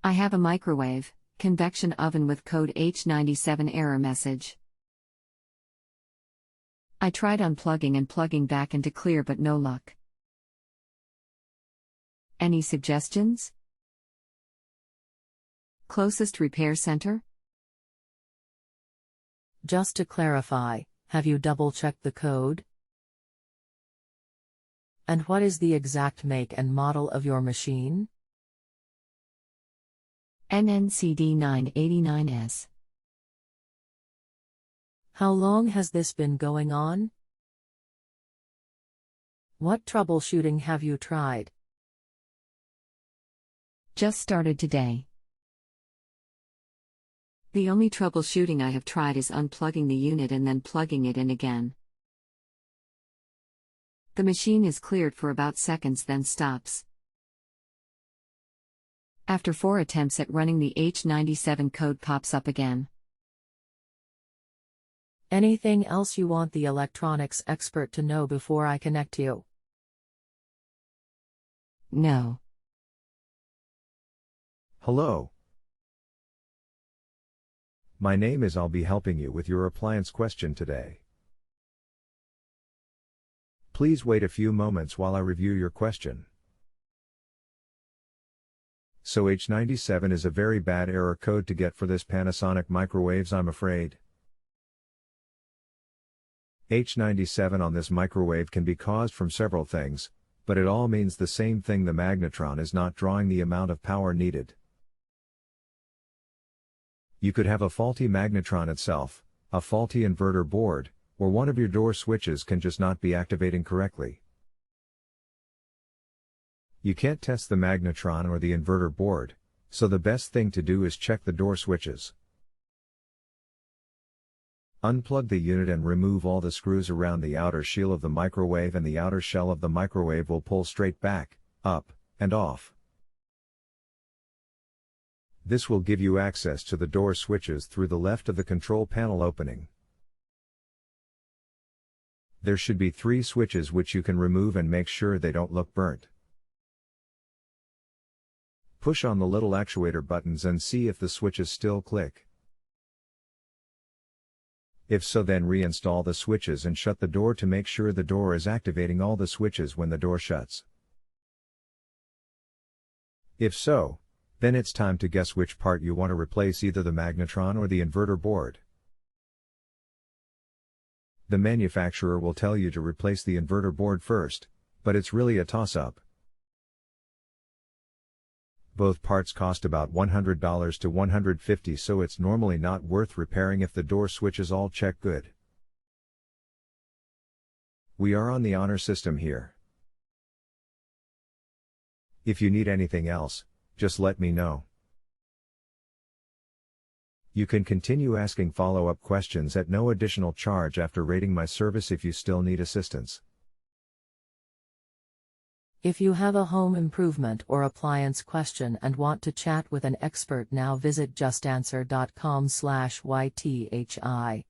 I have a microwave, convection oven with code H97 error message. I tried unplugging and plugging back into clear but no luck. Any suggestions? Closest repair center? Just to clarify, have you double-checked the code? And what is the exact make and model of your machine? NNCD 989S. How long has this been going on? What troubleshooting have you tried? Just started today. The only troubleshooting I have tried is unplugging the unit and then plugging it in again. The machine is cleared for about seconds then stops. After 4 attempts at running, the H97 code pops up again. Anything else you want the electronics expert to know before I connect you? No. Hello. My name is. I'll be helping you with your appliance question today. Please wait a few moments while I review your question. So H97 is a very bad error code to get for this Panasonic microwaves, I'm afraid. H97 on this microwave can be caused from several things, but it all means the same thing: the magnetron is not drawing the amount of power needed. You could have a faulty magnetron itself, a faulty inverter board, or one of your door switches can just not be activating correctly. You can't test the magnetron or the inverter board, so the best thing to do is check the door switches. Unplug the unit and remove all the screws around the outer shell of the microwave, and the outer shell of the microwave will pull straight back, up, and off. This will give you access to the door switches through the left of the control panel opening. There should be 3 switches which you can remove and make sure they don't look burnt. Push on the little actuator buttons and see if the switches still click. If so, then reinstall the switches and shut the door to make sure the door is activating all the switches when the door shuts. If so, then it's time to guess which part you want to replace, either the magnetron or the inverter board. The manufacturer will tell you to replace the inverter board first, but it's really a toss-up. Both parts cost about $100 to $150, so it's normally not worth repairing if the door switches all check good. We are on the honor system here. If you need anything else, just let me know. You can continue asking follow-up questions at no additional charge after rating my service if you still need assistance. If you have a home improvement or appliance question and want to chat with an expert now, visit justanswer.com/ythi.